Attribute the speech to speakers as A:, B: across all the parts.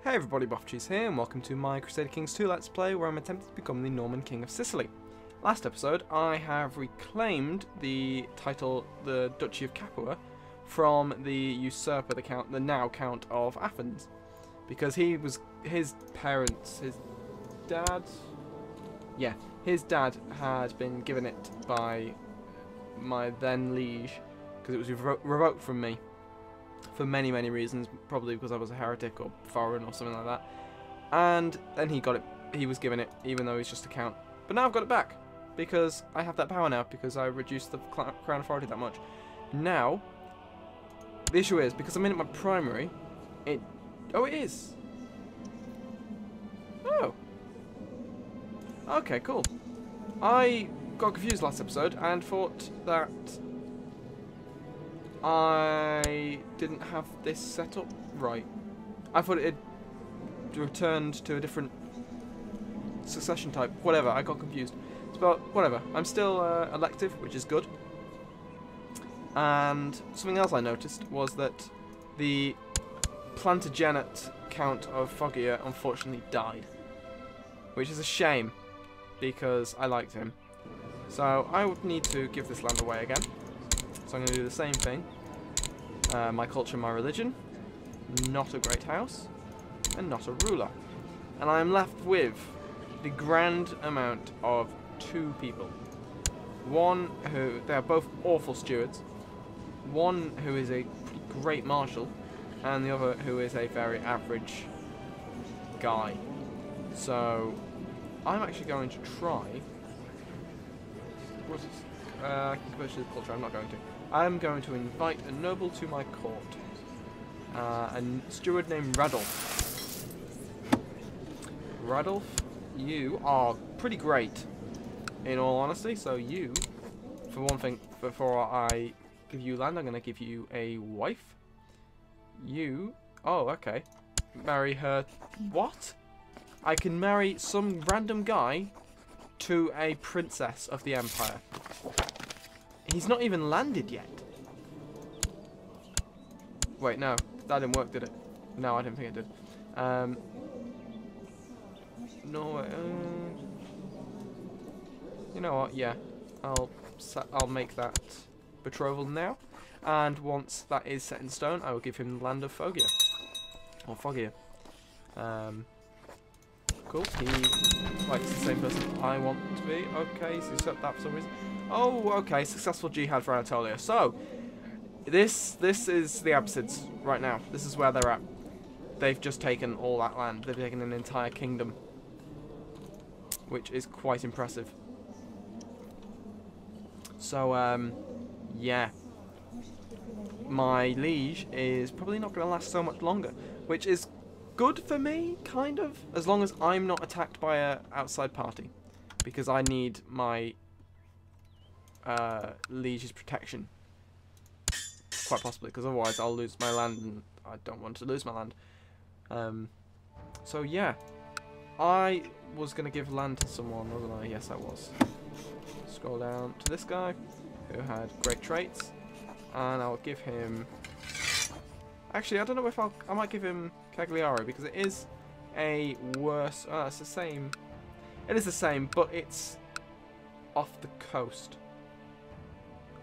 A: Hey everybody, Buffcheese here, and welcome to my Crusader Kings 2 Let's Play, where I'm attempting to become the Norman King of Sicily. Last episode, I have reclaimed the title, the Duchy of Capua, from the usurper, the now Count of Athens, because his parents, his dad had been given it by my then liege, because it was revoked from me. For many reasons, probably because I was a heretic or foreign or something like that. And then he got it, he was given it, even though he's just a count. But now I've got it back, because I have that power now, because I reduced the crown authority that much. Now, the issue is, because I'm in my primary, it is. Oh. Okay, cool. I got confused last episode, and thought that I didn't have this set up right. I thought it had returned to a different succession type. Whatever, I got confused. But whatever, I'm still elective, which is good. And something else I noticed was that the Plantagenet Count of Foggia unfortunately died. Which is a shame, because I liked him. So I would need to give this land away again. So I'm going to do the same thing. My culture, my religion, not a great house, and not a ruler. And I am left with the grand amount of two people. One who, they are both awful stewards. One who is a great marshal, and the other who is a very average guy. So I'm actually going to try. What's this? I can convert to the culture. I'm not going to. I'm going to invite a noble to my court. A steward named Radolf. Radolf, you are pretty great, in all honesty. So you, for one thing, before I give you land, I'm going to give you a wife. You, oh, okay. Marry her. What? I can marry some random guy to a princess of the empire. He's not even landed yet. Wait, no. That didn't work, did it? No, I didn't think it did. No, you know what? Yeah. I'll make that betrothal now. And once that is set in stone, I will give him the land of Foggia. Or Foggia. Cool. He likes the same person I want to be. Okay, so set that for some reason. Oh, okay. Successful jihad for Anatolia. So, this is the Abbassids right now. This is where they're at. They've just taken all that land. They've taken an entire kingdom, which is quite impressive. So, yeah. My liege is probably not going to last so much longer, which is good for me, kind of, as long as I'm not attacked by an outside party, because I need my liege's protection, quite possibly, because otherwise I'll lose my land, and I don't want to lose my land. So yeah, I was going to give land to someone, wasn't I? Yes, I was. Scroll down to this guy, who had great traits, and I'll give him... Actually, I don't know if I might give him Cagliari, because it is a worse... it's the same. It is the same, but it's off the coast.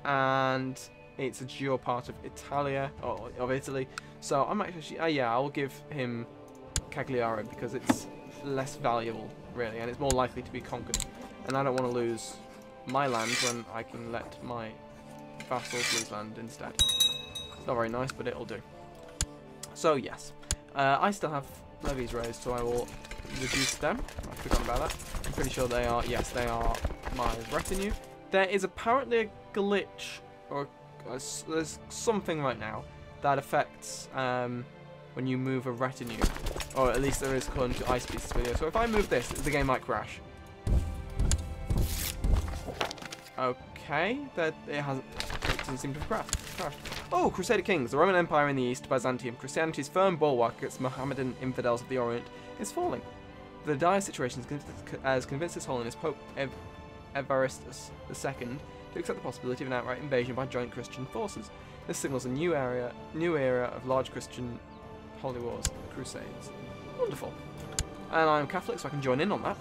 A: And it's a geo part of Italia, or of Italy. So I'm actually... yeah, I'll give him Cagliari, because it's less valuable, really, and it's more likely to be conquered. And I don't want to lose my land when I can let my vassals lose land instead. It's not very nice, but it'll do. So yes, I still have levies raised, so I will reduce them. I've forgotten about that. I'm pretty sure they are, yes, they are my retinue. There is apparently a glitch, or there's something right now that affects when you move a retinue, or at least there is according to Ice Beast's video. So if I move this, the game might crash. Okay, that it doesn't seem to have crashed. Oh, Crusader Kings. The Roman Empire in the east, Byzantium, Christianity's firm bulwark against Mohammedan infidels of the Orient, is falling. The dire situation has convinced His Holiness Pope Evaristus II to accept the possibility of an outright invasion by joint Christian forces. This signals a new era of large Christian holy wars, crusades. Wonderful. And I'm Catholic, so I can join in on that.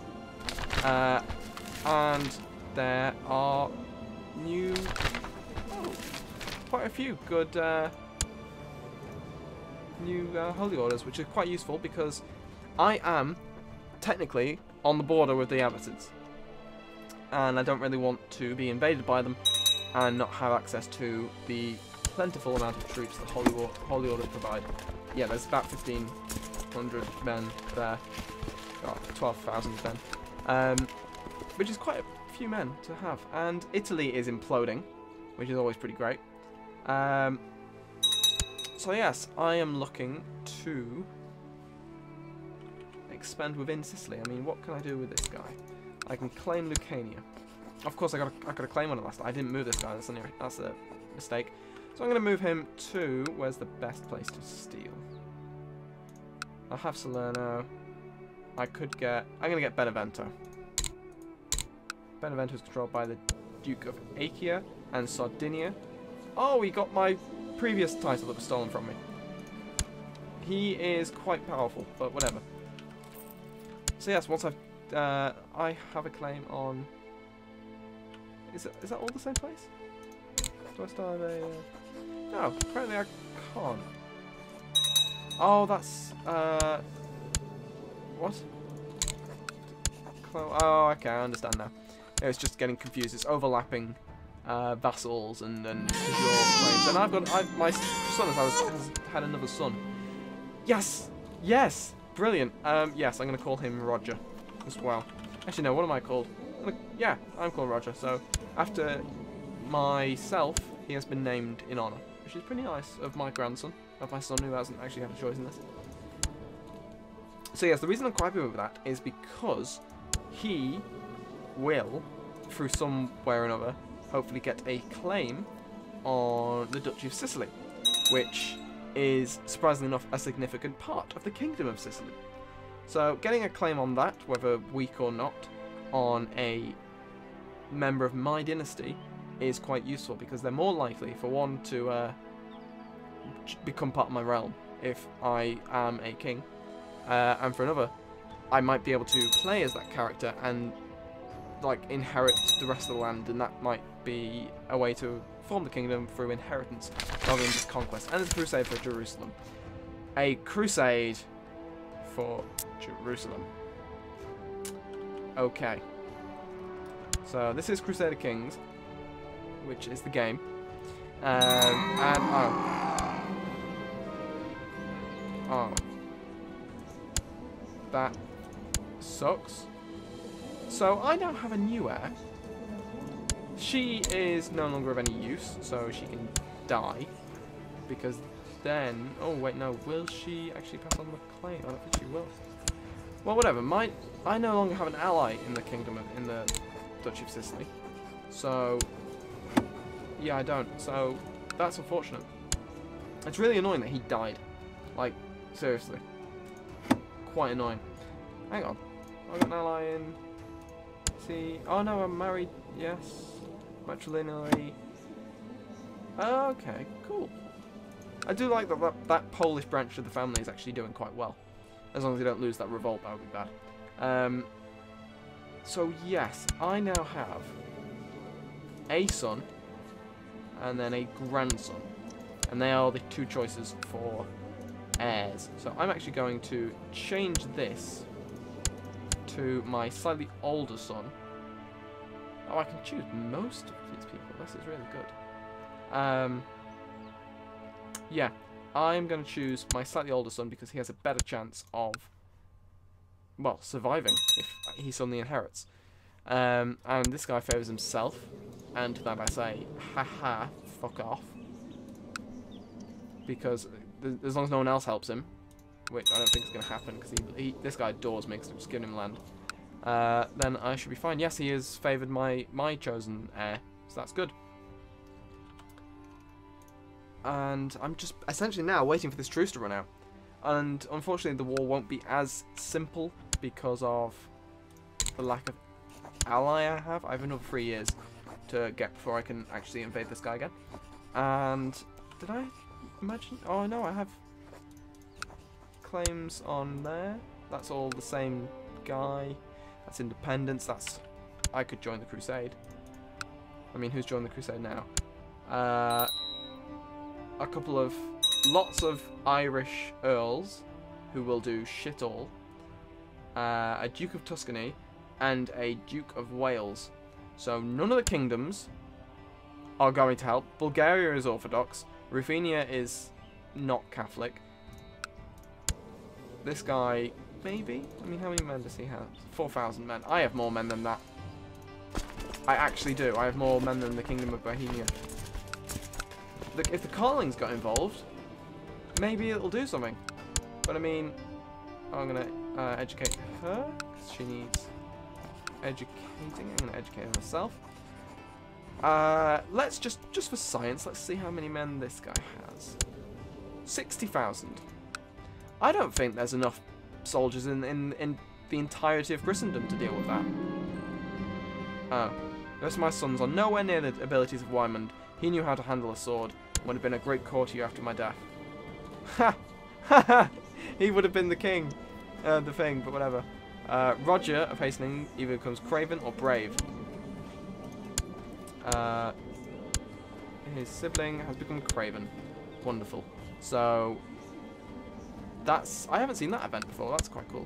A: And there are quite a few good new holy orders, which is quite useful because I am technically on the border with the Abbassids, and I don't really want to be invaded by them and not have access to the plentiful amount of troops that holy orders provide. Yeah, there's about 1,500 men there. 12,000 men, which is quite a few men to have. And Italy is imploding, which is always pretty great. So yes, I am looking to expand within Sicily. I mean, what can I do with this guy? I can claim Lucania. Of course, I got a claim on it last time. I didn't move this guy. That's a mistake. So I'm going to move him to where's the best place to steal. I'll have Salerno. I'm going to get Benevento. Benevento is controlled by the Duke of Achaia and Sardinia. Oh, he got my previous title that was stolen from me. He is quite powerful, but whatever. So yes, once I have a claim on... Is that all the same place? Do I still have a... No, apparently I can't. Oh, that's... What? Oh, okay, I understand now. It's just getting confused. It's overlapping vassals and your claims. And my son has had another son. Yes! Yes! Brilliant. Yes, I'm going to call him Roger as well. Actually, no, what am I called? Yeah, I'm called Roger. So, after myself, he has been named in honour, which is pretty nice of my grandson, of my son who hasn't actually had a choice in this. So yes, the reason I'm quite happy with that is because he will, through somewhere or another, hopefully get a claim on the Duchy of Sicily, which is, surprisingly enough, a significant part of the Kingdom of Sicily. So getting a claim on that, whether weak or not, on a member of my dynasty is quite useful because they're more likely for one to become part of my realm if I am a king. And for another, I might be able to play as that character and like inherit the rest of the land, and that might be a way to form the kingdom through inheritance rather than just conquest. And it's a crusade for Jerusalem. A crusade for Jerusalem. Okay. So this is Crusader Kings, which is the game. Oh. That sucks. So I now have a new heir. She is no longer of any use, so she can die. Because then... Oh, wait, no. Will she actually pass on the claim? I don't think she will. Well, whatever. I no longer have an ally in the kingdom in the Duchy of Sicily. So... Yeah, I don't. So, that's unfortunate. It's really annoying that he died. Like, seriously. Quite annoying. Hang on. I've got an ally in... See... Oh, no, I'm married. Yes. Matrilineally. Okay, cool. I do like that Polish branch of the family is actually doing quite well. As long as they don't lose that revolt, that would be bad. So, yes, I now have a son and then a grandson. And they are the two choices for heirs. So I'm actually going to change this to my slightly older son. Oh, I can choose most of these people. This is really good. Yeah, I'm going to choose my slightly older son because he has a better chance of, well, surviving if he suddenly inherits. And this guy favours himself, and to that I say, haha, fuck off. Because as long as no one else helps him, which I don't think is going to happen, because this guy adores me, because I'm just giving him land, then I should be fine. Yes, he has favoured my chosen heir, so that's good. And I'm just essentially now waiting for this truce to run out. And unfortunately the war won't be as simple because of the lack of ally I have. I have another 3 years to get before I can actually invade this guy again. And did I imagine? Oh no, I have claims on there. That's all the same guy. That's independence. That's... I could join the crusade. I mean, who's joined the crusade now? A couple of... Lots of Irish earls who will do shit all. A Duke of Tuscany and a Duke of Wales. So none of the kingdoms are going to help. Bulgaria is Orthodox. Ruthenia is not Catholic. This guy, maybe? I mean, how many men does he have? 4,000 men. I have more men than that. I actually do. I have more men than the Kingdom of Bohemia. Look, if the Carlings got involved, maybe it'll do something. But I mean, I'm going to educate her, because she needs educating. I'm going to educate her myself. Let's just for science, let's see how many men this guy has. 60,000. I don't think there's enough soldiers in the entirety of Christendom to deal with that. Oh. The rest of my sons are nowhere near the abilities of Wymond. He knew how to handle a sword. Would have been a great courtier after my death. Ha! Ha ha! He would have been the king. The thing, but whatever. Roger of Hastening either becomes craven or brave. His sibling has become craven. Wonderful. So that's... I haven't seen that event before. That's quite cool.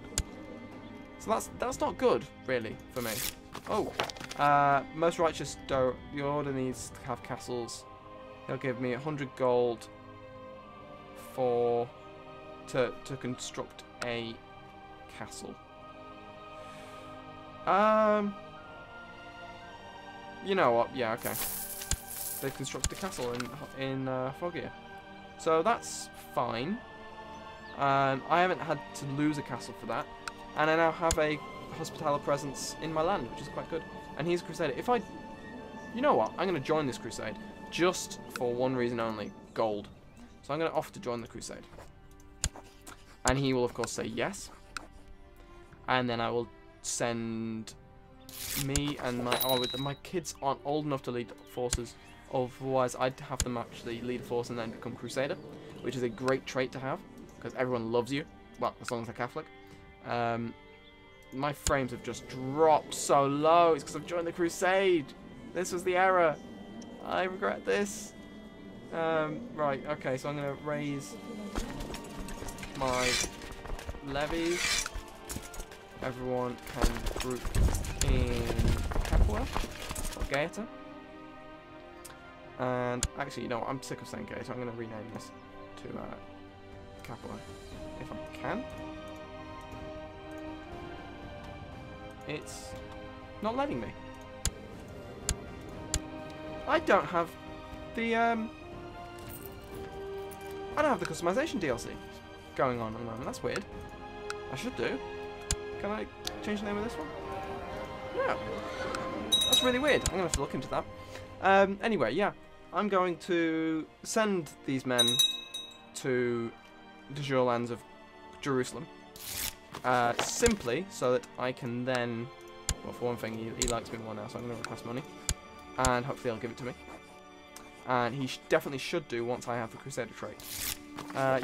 A: So that's not good, really, for me. Oh. Most righteous, the order needs to have castles. He'll give me 100 gold to construct a castle. You know what? Yeah, okay. They've constructed a castle in Foggia, so that's fine. I haven't had to lose a castle for that, and I now have a hospitable presence in my land, which is quite good. And he's a crusader. You know what? I'm going to join this crusade just for one reason only: gold. So I'm going to offer to join the crusade, and he will of course say yes. And then I will send me and my kids aren't old enough to lead forces. Otherwise, I'd have them actually lead a force and then become crusader, which is a great trait to have because everyone loves you. Well, as long as they're Catholic. My frames have just dropped so low. It's because I've joined the crusade. This was the error. I regret this. Right, okay, so I'm going to raise my levies. Everyone can group in Capua or Gaeta. And actually, you know what? I'm sick of saying Gaeta. I'm going to rename this to Capua if I can. It's not letting me. I don't have the customization DLC going on at the moment. That's weird. I should do. Can I change the name of this one? No. That's really weird. I'm going to have to look into that. Anyway, yeah. I'm going to send these men to the jure lands of Jerusalem. Simply so that I can then... Well, for one thing, he likes me more now, so I'm going to request money. And hopefully he'll give it to me. And he definitely should do once I have the Crusader trait.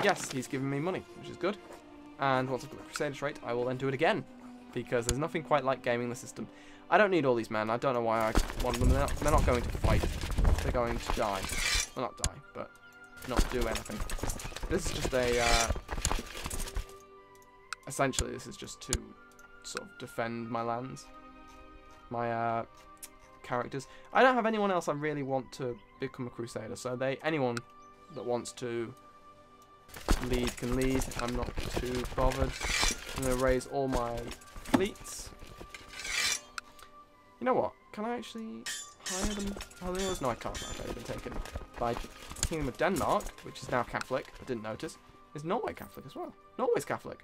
A: Yes, he's giving me money, which is good. And once I've got the Crusader trait, I will then do it again. Because there's nothing quite like gaming the system. I don't need all these men. I don't know why I want them. They're not going to fight. They're going to die. Well, not die, but not do anything. This is just a... essentially, this is just to sort of defend my lands. My characters. I don't have anyone else I really want to become a Crusader. So anyone that wants to lead can lead. I'm not too bothered. I'm going to raise all my fleets. You know what? Can I actually hire them? Oh, no, I can't. They've been taken by Kingdom of Denmark, which is now Catholic. I didn't notice. Is Norway Catholic as well? Norway's Catholic.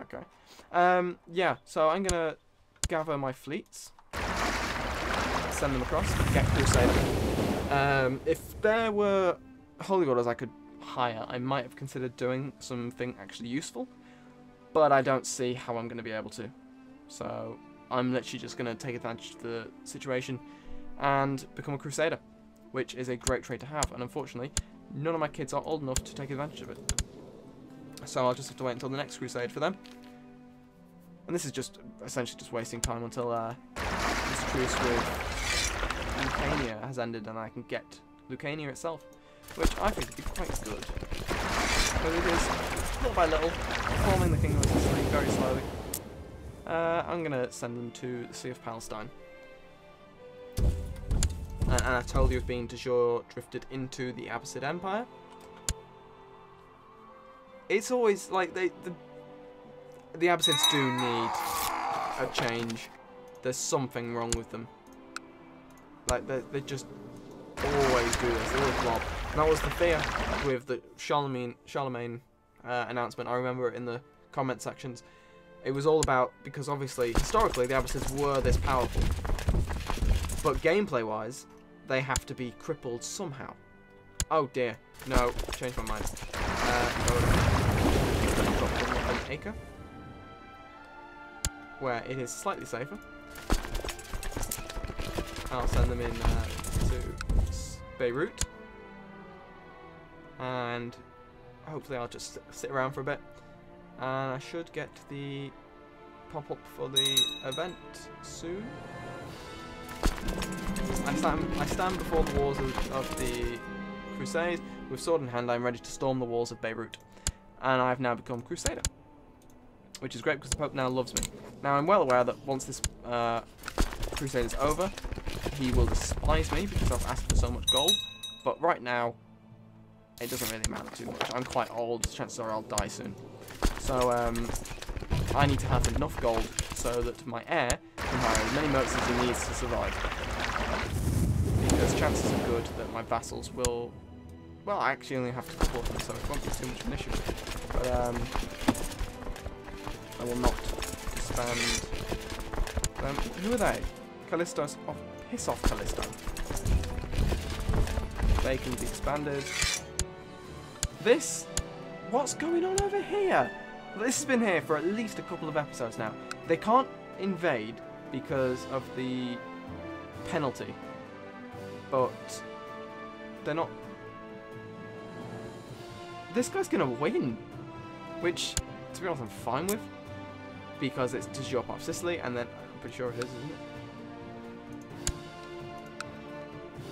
A: Okay. Yeah, so I'm going to gather my fleets. Send them across. Get Crusader. If there were Holy Orders I could hire, I might have considered doing something actually useful. But I don't see how I'm going to be able to. So I'm literally just going to take advantage of the situation and become a Crusader, which is a great trait to have. And unfortunately, none of my kids are old enough to take advantage of it. So I'll just have to wait until the next crusade for them. And this is just essentially just wasting time until this truce with Lucania has ended and I can get Lucania itself, which I think would be quite good. But it is, little by little, forming the Kingdom of Sicily very slowly. I'm going to send them to the Sea of Palestine. And I've told you it's being de jure drifted into the Abbasid Empire. It's always like the Abbasids do need a change. There's something wrong with them. Like they just always do this. They always blob. And that was the fear with the Charlemagne announcement. I remember it in the comment sections. It was all about, because obviously historically the Abbasids were this powerful, but gameplay wise they have to be crippled somehow. Oh dear, no, changed my mind. An acre where it is slightly safer. I'll send them in to Beirut, and hopefully I'll just sit around for a bit, and I should get the pop-up for the event soon. I stand before the walls of the Crusade with sword in hand. I'm ready to storm the walls of Beirut, and I've now become Crusader, which is great because the Pope now loves me. Now I'm well aware that once this Crusade is over, he will despise me because I've asked for so much gold, but right now it doesn't really matter too much. I'm quite old, chances are I'll die soon. So I need to have enough gold so that my heir can hire as many mercs as he needs to survive. Because chances are good that my vassals will... Well, I actually only have to couple of them, so it won't be too much of an issue. But I will not disband them. Who are they? Callisto's off. Piss off, Callisto. They can be expanded. This... What's going on over here? This has been here for at least a couple of episodes now. They can't invade because of the penalty. But they're not... This guy's going to win. Which, to be honest, I'm fine with. Because it's de jure part of Sicily, and then... I'm pretty sure it is, isn't it?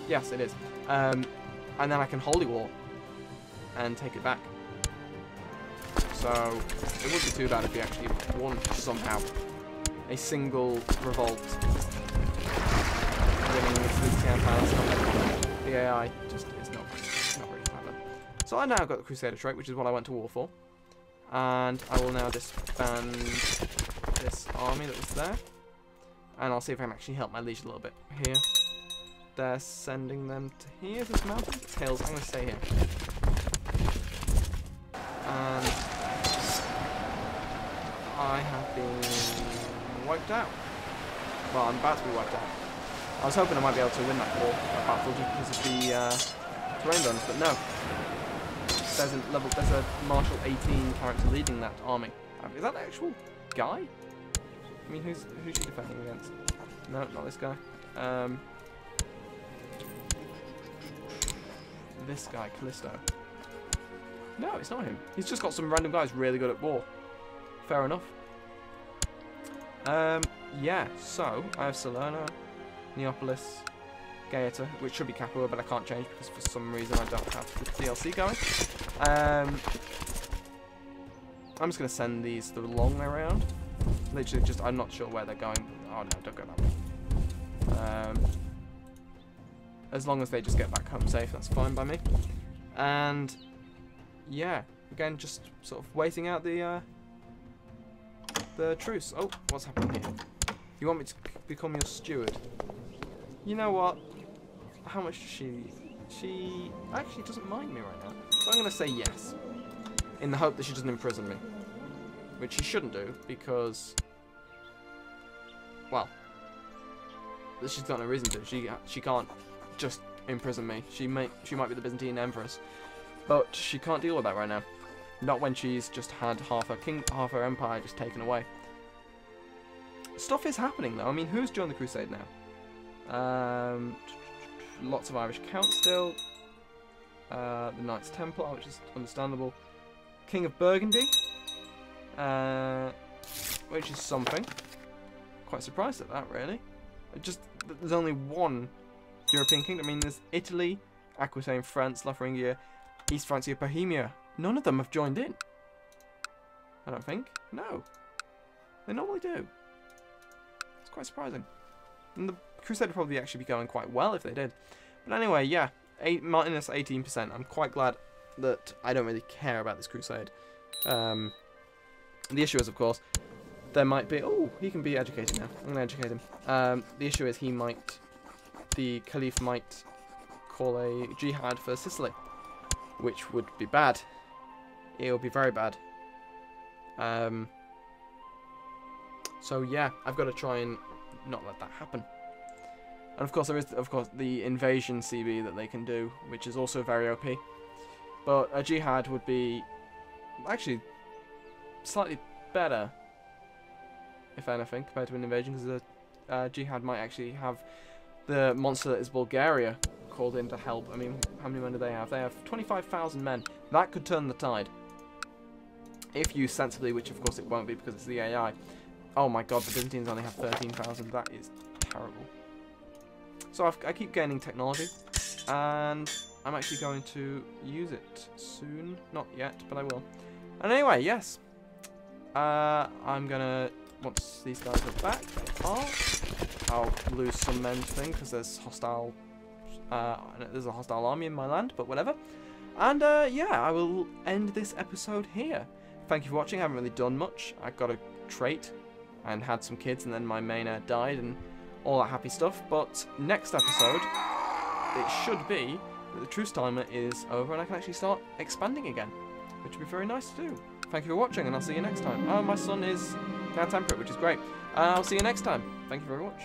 A: Yes, it is. And then I can Holy War and take it back. So it wouldn't be too bad if he actually won somehow. A single revolt. Winning this Byzantine Empire. The AI just is not really clever. So I now got the Crusader trait, which is what I went to war for. And I will now disband this army that was there. And I'll see if I can actually help my liege a little bit here. They're sending them to here. Is this mountain? It's hills. I'm going to stay here. And I have been wiped out. Well, I'm about to be wiped out. I was hoping I might be able to win that war, that battle, just because of the terrain zones, but no. There's a Marshal 18 character leading that army. Is that an actual guy? I mean, who's she defending against? No, not this guy. This guy, Callisto. No, it's not him. He's just got some random guys really good at war. Fair enough. Yeah, so I have Salerno, Neapolis, Gaeta, which should be Capua, but I can't change because for some reason I don't have the DLC going. I'm just going to send these the long way around. Literally just, I'm not sure where they're going. Oh no, don't go that way. As long as they just get back home safe, that's fine by me. And yeah, again, just sort of waiting out the truce. Oh, what's happening here? You want me to become your steward? You know what? How much does she actually doesn't mind me right now. So I'm going to say yes. In the hope that she doesn't imprison me. Which she shouldn't do, because... Well... She's got no reason to. She can't just imprison me. She might be the Byzantine Empress. But she can't deal with that right now. Not when she's just had half her empire just taken away. Stuff is happening though. I mean, who's joined the Crusade now? Lots of Irish counts still. The Knights Templar, which is understandable. King of Burgundy, which is something. Quite surprised at that, really. There's only one European kingdom. I mean, there's Italy, Aquitaine, France, Lotharingia, East Francia, Bohemia. None of them have joined in. I don't think. No. They normally do. It's quite surprising. And the Crusade would probably actually be going quite well if they did. But anyway, yeah. Minus 18%. I'm quite glad that I don't really care about this Crusade. The issue is, of course, there might be... Oh, he can be educated now. I'm going to educate him. The issue is the Caliph might call a jihad for Sicily, which would be bad. It would be very bad. So yeah, I've got to try and not let that happen. And of course, there is, the invasion CB that they can do, which is also very OP. But a jihad would be actually slightly better, if anything, compared to an invasion, because a jihad might actually have the monster that is Bulgaria called in to help. I mean, how many men do they have? They have 25,000 men. That could turn the tide. If used sensibly, which of course it won't be because it's the AI. Oh my god, the Byzantines only have 13,000. That is terrible. So I keep gaining technology, and I'm actually going to use it soon. Not yet, but I will. And anyway, yes. I'm gonna, once these guys are back, I'll lose some men thing because there's a hostile army in my land, but whatever. And yeah, I will end this episode here. Thank you for watching. I haven't really done much. I got a trait and had some kids, and then my main heir died and all that happy stuff. But next episode, it should be that the truce timer is over and I can actually start expanding again, which would be very nice to do. Thank you for watching, and I'll see you next time. Oh, my son is now temperate, which is great. I'll see you next time. Thank you very much.